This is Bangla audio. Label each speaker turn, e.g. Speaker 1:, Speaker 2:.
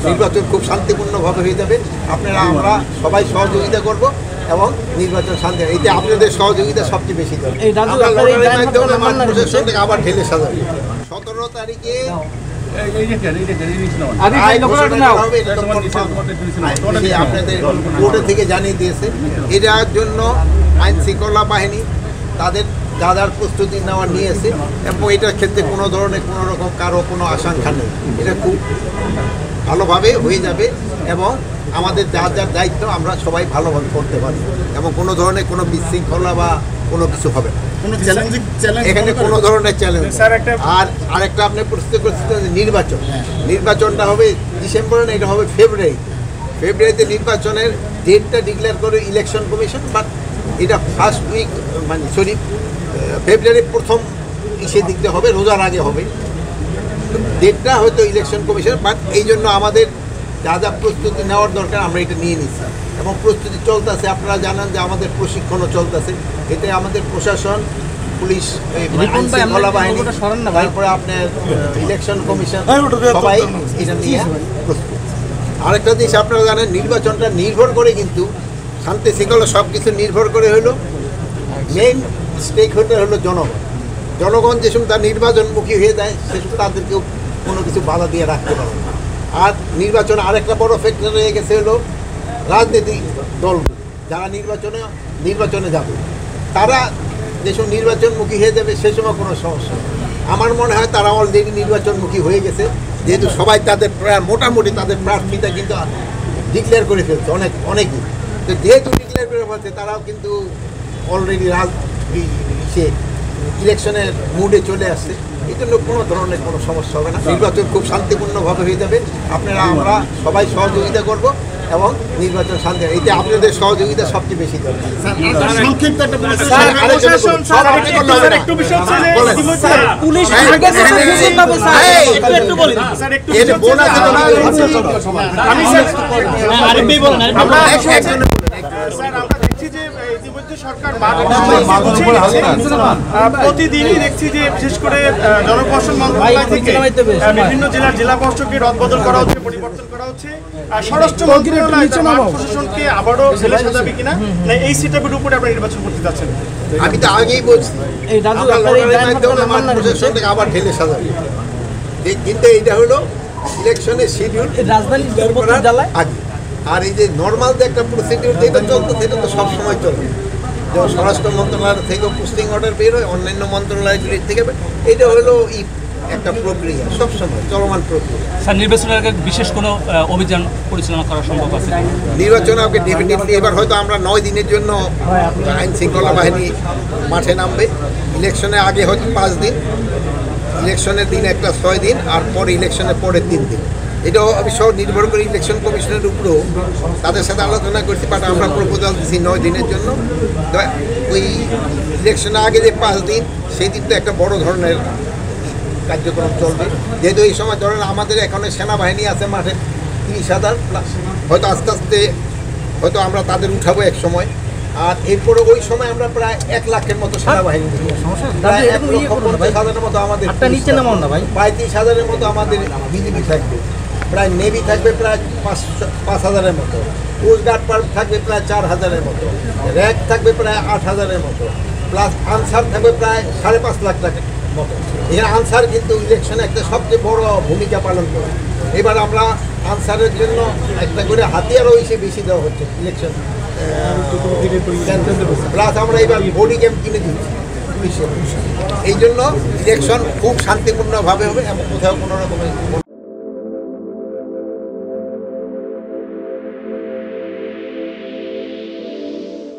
Speaker 1: নির্বাচন খুব শান্তিপূর্ণভাবে হয়ে যাবে। আপনারা আমরা সবাই সহযোগিতা করব এবং নির্বাচন শান্তি, এইটা আপনাদের সহযোগিতা সবচেয়ে বেশি দরকার। আবার ঢেলে সাজাবে 17 তারিখে আপনাদের কোর্টে থেকে জানিয়ে দিয়েছে। এটার জন্য আইন শৃঙ্খলা বাহিনী তাদের যা যার প্রস্তুতি নেওয়া নিয়েছে এবং এটার ক্ষেত্রে কোনো ধরনের কোনো রকম কারো কোনো আশঙ্কা নেই। এটা খুব ভালোভাবে হয়ে যাবে এবং আমাদের যার যার দায়িত্ব আমরা সবাই ভালোভাবে করতে পারব এবং কোনো ধরনের কোনো বিশৃঙ্খলা বা কোনো কিছু হবে না। এখানে কোনো ধরনের চ্যালেঞ্জ। আর আরেকটা আপনি প্রশ্ন করছেন নির্বাচনটা হবে ডিসেম্বরে না, এটা হবে ফেব্রুয়ারিতে নির্বাচনের ডেটটা ডিক্লেয়ার করে ইলেকশন কমিশন, বাট এটা ফার্স্ট উইক মানে ফেব্রুয়ারির প্রথম দিকতে হবে, রোজার আগে হবে ডেটটা হয়তো ইলেকশন কমিশন। বাট এই জন্য আমাদের যা যা প্রস্তুতি নেওয়ার দরকার আমরা এটা নিয়ে নিচ্ছি এবং প্রস্তুতি চলতেছে। আপনারা জানেন যে আমাদের প্রশিক্ষণও চলতেছে। এতে আমাদের প্রশাসন, পুলিশ, আইনশৃঙ্খলা বাহিনী, তারপরে আপনার ইলেকশন কমিশন সবাই এটা নিয়ে প্রস্তুত। আরেকটা জিনিস আপনারা জানেন, নির্বাচনটা নির্ভর করে কিন্তু শান্তি শৃঙ্খলা সব কিছু নির্ভর করে হলো মেইন স্টেক হোল্ডার হলো জনগণ যে সময় তার নির্বাচনমুখী হয়ে যায় সে সময় তাদেরকেও কোনো কিছু বাধা দিয়ে রাখতে পারে না। আর নির্বাচন আরেকটা বড় ফ্যাক্টর হয়ে গেছে হলো রাজনৈতিক দলগুলো যারা নির্বাচনে যাবে, তারা যেসব নির্বাচনমুখী হয়ে যাবে সে সময় কোনো সমস্যা নেই। আমার মনে হয় তারা অলরেডি নির্বাচনমুখী হয়ে গেছে, যেহেতু সবাই তাদের মোটামুটি তাদের প্রার্থীতা কিন্তু ডিক্লেয়ার করে ফেলছে অনেকই। তো যেহেতু ডিক্লেয়ার করে ফেলছে তারাও কিন্তু অলরেডি ইলেকশনের মুডে চলে আসছে। এই জন্য কোনো ধরনের কোনো সমস্যা হবে না। নির্বাচন খুব শান্তিপূর্ণভাবে হয়ে যাবে। আপনারা আমরা সবাই সহযোগিতা করব এবং নির্বাচন শান্তি, এইটা আপনাদের সহযোগিতা সবচেয়ে বেশি দরকার।
Speaker 2: প্রতিদিনই দেখছি যে বিশেষ করে জনপ্রশাসন মন্ত্রণালয় থেকে বিভিন্ন জেলার জেলা প্রশাসককে রদবদল করা হচ্ছে, পরিবর্তন করা হচ্ছে। স্বরাষ্ট্র মন্ত্রণালয় প্রশাসনকে আবারও ঢেলে সাজাবে কিনা, না এই সেটআপের উপরে আপনারা নির্বাচন করতে যাচ্ছেন?
Speaker 1: আমি তো আগেই বলছি প্রশাসনকে আবার ঢেলে সাজাবে, কিন্তু এইটা হলো ইলেকশনের শিডিউল আগে। আর এই যে নর্মাল যে একটা প্রসিডিউর যেটা চলতো সেটা তো সবসময় চলবে। যেমন স্বরাষ্ট্র মন্ত্রণালয় থেকেও পোস্টিং অর্ডার বের হয়, অন্যান্য মন্ত্রণালয়গুলির থেকে, এটা হলো একটা প্রক্রিয়া, সবসময় চলমান প্রক্রিয়া।
Speaker 3: স্যার, নির্বাচনের আগে বিশেষ কোনো অভিযান পরিচালনা করা সম্ভব আছে?
Speaker 1: নির্বাচন আগে ডেফিনেটলি এবার হয়তো আমরা 9 দিনের জন্য আইন শৃঙ্খলা বাহিনী মাঠে নামবে। ইলেকশনের আগে হয়তো 5 দিন, ইলেকশনের দিন একটা 6 দিন, আর পরে ইলেকশনের পরে 3 দিন। এটাও অবশ্য নির্ভর করে ইলেকশন কমিশনের উপরেও তাদের সাথে আলোচনা করছি, বাট আমরা প্রপোজাল দিচ্ছি 9 দিনের জন্য। ওই ইলেকশনের আগে যে 5 দিন, সেই দিন তো একটা বড় ধরনের কার্যক্রম চলবে। যেহেতু এই সময় ধরেন আমাদের এখানে সেনাবাহিনী আছে মাঠে 30,000 প্লাস, হয়তো আস্তে আস্তে হয়তো আমরা তাদের উঠাবো এক সময়। আর এরপরে ওই সময় আমরা প্রায় 1 লাখের মতো সেনাবাহিনী, প্রায় 1,50,000-এর মতো আমাদের, 35,000-এর মতো আমাদের বিজিবি থাকবে, প্রায় নেভি থাকবে প্রায় 5,000-এর মতো, কোস্ট গার্ড থাকবে প্রায় 4,000-এর মতো, র্যাক থাকবে প্রায় 8,000-এর মতো, প্লাস আনসার থাকবে প্রায় 5.5 লাখ টাকার মতো। এখানে আনসার কিন্তু ইলেকশনে একটা সবচেয়ে বড় ভূমিকা পালন করে। এবার আমরা আনসারের জন্য একটা করে হাতিয়ারও বেশি দেওয়া হচ্ছে ইলেকশন, প্লাস আমরা এবার বডি ক্যাম্প কিনে দিচ্ছি পুলিশের। এই জন্য ইলেকশন খুব শান্তিপূর্ণভাবে হবে এবং কোথাও কোনো রকমের